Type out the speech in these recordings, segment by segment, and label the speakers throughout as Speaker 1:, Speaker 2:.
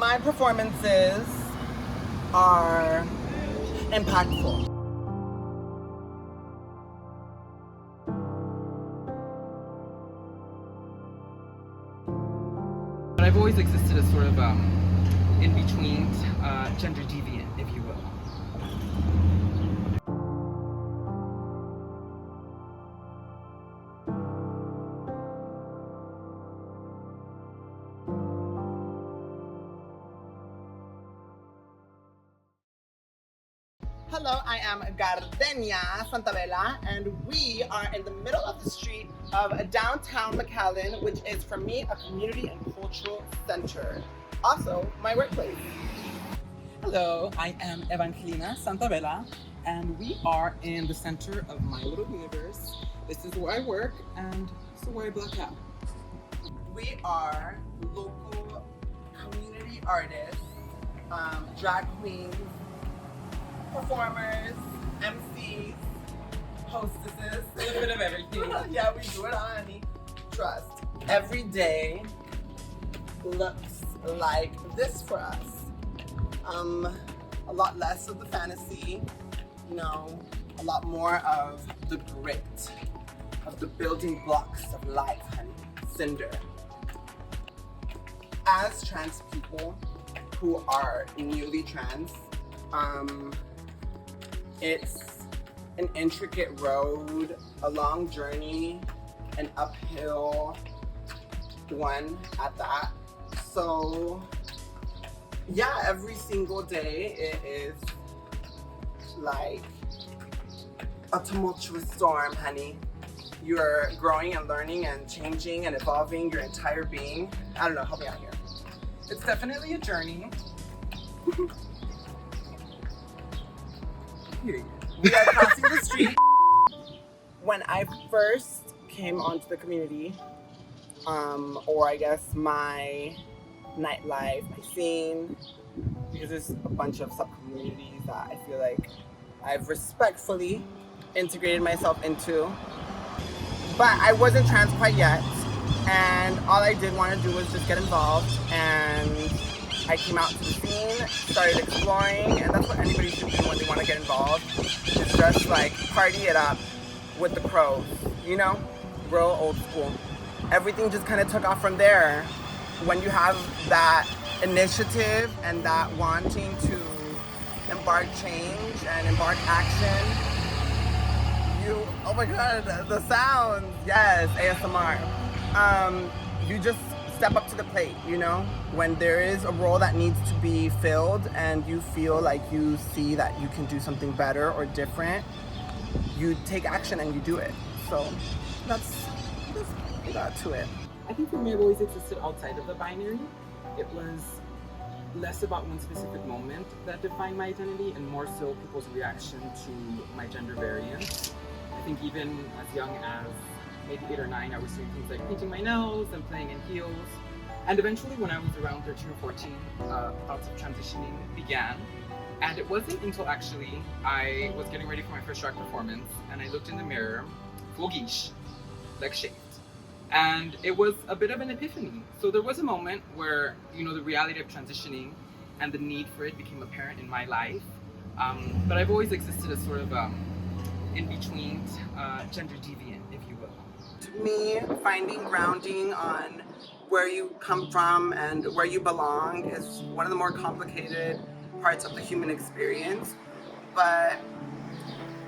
Speaker 1: my performances are impactful.
Speaker 2: But I've always existed as sort of in between, gender deviant, if you will.
Speaker 1: Hello, I am Gardenia Santabella, and we are in the middle of the street of downtown McAllen, which is for me a community and cultural center. Also, my workplace.
Speaker 2: Hello, I am Evangelina Santabella, and we are in the center of my little universe. This is where I work, and this is where I black out.
Speaker 1: We are local community artists, drag queens, performers, MCs, hostesses.
Speaker 2: A little bit of everything.
Speaker 1: Yeah, we do it all, honey. Trust. Every day looks like this for us. A lot less of the fantasy, a lot more of the grit, of the building blocks of life, honey. Cinder. As trans people who are newly trans, it's an intricate road, a long journey, an uphill one at that. So yeah, every single day it is like a tumultuous storm, honey. You're growing and learning and changing and evolving your entire being. I don't know, help me out here.
Speaker 2: It's definitely a journey.
Speaker 1: We are crossing the street. When I first came onto the community, or I guess my nightlife, my scene, because there's a bunch of sub-communities that I feel like I've respectfully integrated myself into. But I wasn't trans quite yet, and all I did want to do was just get involved, and I came out to the scene, started exploring, and that's what anybody should do when they want to get involved. It's just like party it up with the pros, real old school. Everything just kind of took off from there. When you have that initiative and that wanting to embark change and embark action, oh my God, the sounds, yes, ASMR. You just step up to the plate, when there is a role that needs to be filled and you feel like you see that you can do something better or different, you take action and you do it. So that's got to it.
Speaker 2: I think for me, I've always existed outside of the binary. It was less about one specific moment that defined my identity and more so people's reaction to my gender variance. I think even as young as maybe 8 or 9, I was doing things like painting my nails and playing in heels. And eventually when I was around 13 or 14, thoughts of transitioning began. And it wasn't until actually I was getting ready for my first drag performance and I looked in the mirror, full geesh, like shaved. And it was a bit of an epiphany. So there was a moment where, the reality of transitioning and the need for it became apparent in my life. But I've always existed as sort of in between, gender deviant, if you will.
Speaker 1: To me, finding grounding on where you come from and where you belong is one of the more complicated parts of the human experience. But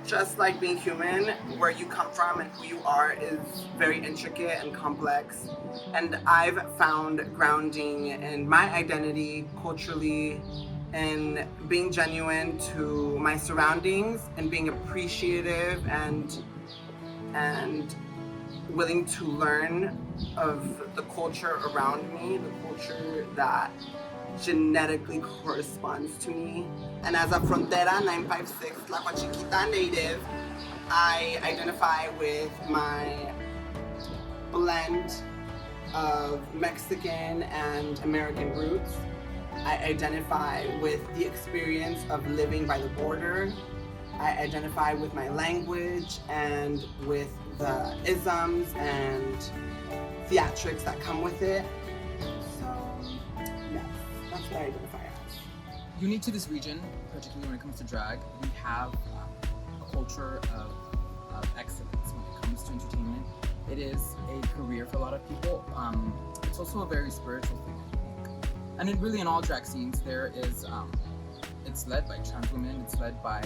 Speaker 1: just like being human, where you come from and who you are is very intricate and complex. And I've found grounding in my identity culturally and being genuine to my surroundings and being appreciative and willing to learn of the culture around me, the culture that genetically corresponds to me. And as a Frontera 956 La Chiquita native, I identify with my blend of Mexican and American roots. I identify with the experience of living by the border. I identify with my language and with the isms and theatrics that come with it. So, yes, that's should I identify as?
Speaker 2: Unique to this region, particularly when it comes to drag, we have a culture of excellence when it comes to entertainment. It is a career for a lot of people. It's also a very spiritual thing, I think. And really in all drag scenes, there is, it's led by trans women, it's led by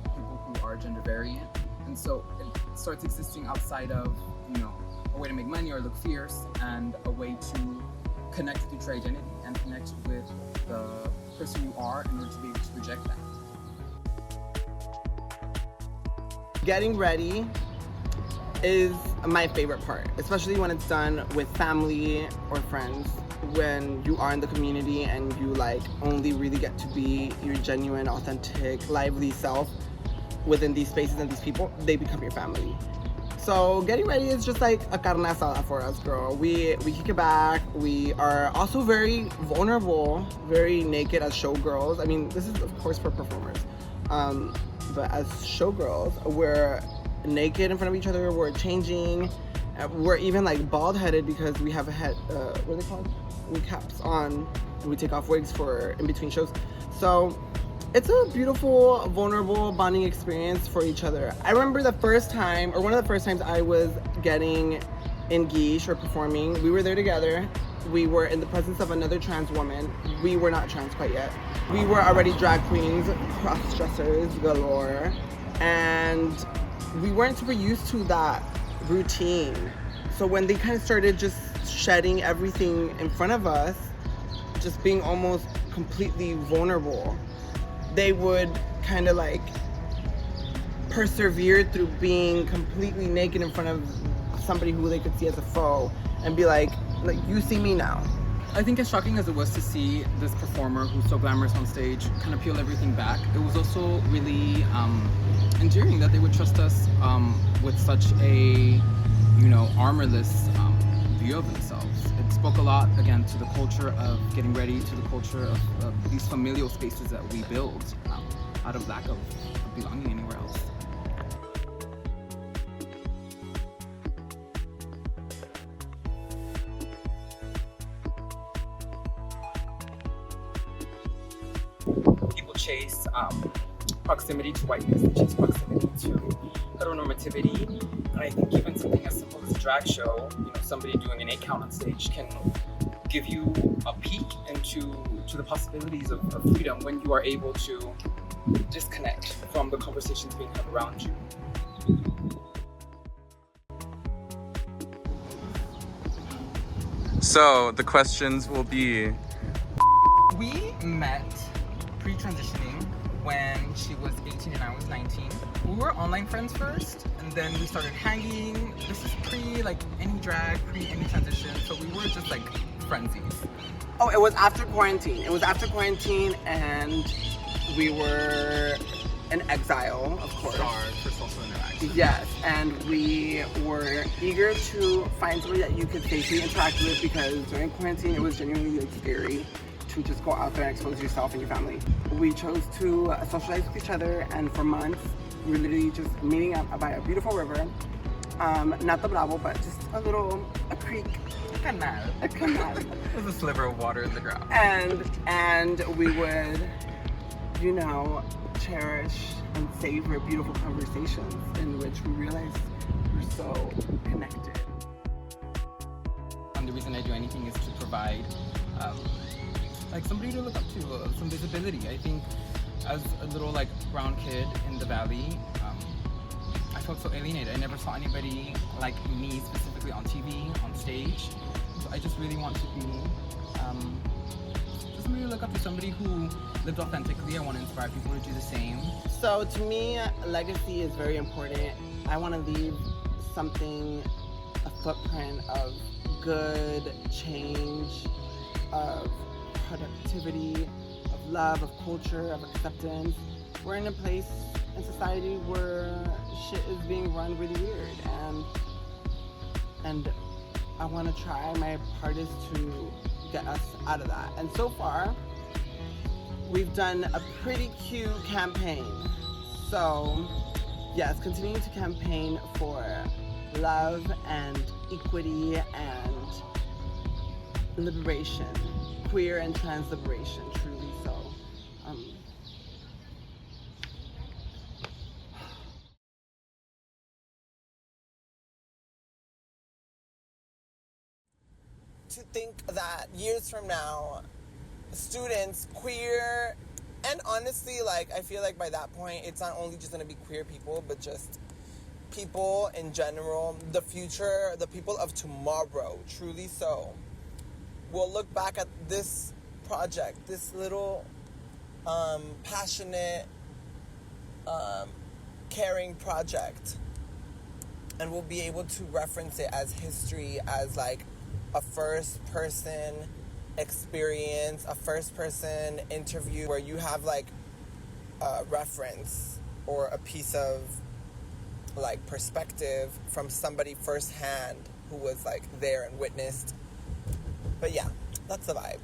Speaker 2: people who are gender variant. And so it starts existing outside of, you know, a way to make money or look fierce, and a way to connect with your identity and connect with the person you are in order to be able to project that.
Speaker 1: Getting ready is my favorite part, especially when it's done with family or friends. When you are in the community and you like only really get to be your genuine, authentic, lively self within these spaces and these people, they become your family. So getting ready is just like a carne asada for us, girl. We kick it back. We are also very vulnerable, very naked as showgirls. I mean, this is of course for performers, but as showgirls, we're naked in front of each other. We're changing. We're even like bald-headed because we have a head. What are they called? Caps on, and we take off wigs for in between shows. So it's a beautiful, vulnerable bonding experience for each other. I remember the first time, or one of the first times I was getting in guiche or performing, we were there together. We were in the presence of another trans woman. We were not trans quite yet. We were already drag queens, cross-dressers galore, and we weren't super used to that routine. So when they kind of started just shedding everything in front of us, just being almost completely vulnerable, they would kind of like persevere through being completely naked in front of somebody who they could see as a foe and be like you see me now.
Speaker 2: I think as shocking as it was to see this performer who's so glamorous on stage kind of peel everything back, it was also really endearing that they would trust us with such a, you know, armorless view of themselves. It spoke a lot, again, to the culture of getting ready, to the culture of these familial spaces that we build out of lack of belonging anywhere else. People chase proximity to whiteness, they chase proximity to heteronormativity, and I think even something as simple as a drag show, you know, somebody doing an 8 count on stage can give you a peek into the possibilities of freedom when you are able to disconnect from the conversations being had around you.
Speaker 3: So the questions will be...
Speaker 2: We met pre-transitioning when she was 18 and I was 19. We were online friends first, and then we started hanging. This is pre like any drag, pre any transition, so we were just like friendsies.
Speaker 1: Oh, it was after quarantine. It was after quarantine, and we were in exile, of course.
Speaker 2: Starved for social interaction.
Speaker 1: Yes, and we were eager to find somebody that you could safely interact with, because during quarantine it was genuinely like scary to just go out there and expose yourself and your family. We chose to socialize with each other, and for months we were literally just meeting up by a beautiful river. Not the Bravo, but just a creek. A canal.
Speaker 2: There's a sliver of water in the ground.
Speaker 1: And we would, you know, cherish and savor beautiful conversations in which we realized we're so connected.
Speaker 2: And the reason I do anything is to provide like somebody to look up to, some visibility. I think as a little like brown kid in the valley, I felt so alienated. I never saw anybody like me specifically on TV, on stage. So I just really want to be just somebody to look up to, somebody who lived authentically. I want to inspire people to do the same.
Speaker 1: So to me, legacy is very important. I want to leave something, a footprint of good change, of productivity, of love, of culture, of acceptance. We're in a place in society where shit is being run really weird, and I want to try my hardest to get us out of that. And so far, we've done a pretty cute campaign. So yes, continuing to campaign for love and equity and liberation, queer and trans liberation, truly so. To think that years from now, students, queer, and honestly, like, I feel like by that point, it's not only just going to be queer people, but just people in general, the future, the people of tomorrow, truly so, will look back at this project, this little passionate, caring project, and we'll be able to reference it as history, as like a first person experience, a first person interview where you have like a reference or a piece of like perspective from somebody firsthand who was like there and witnessed. But yeah, that's the vibe.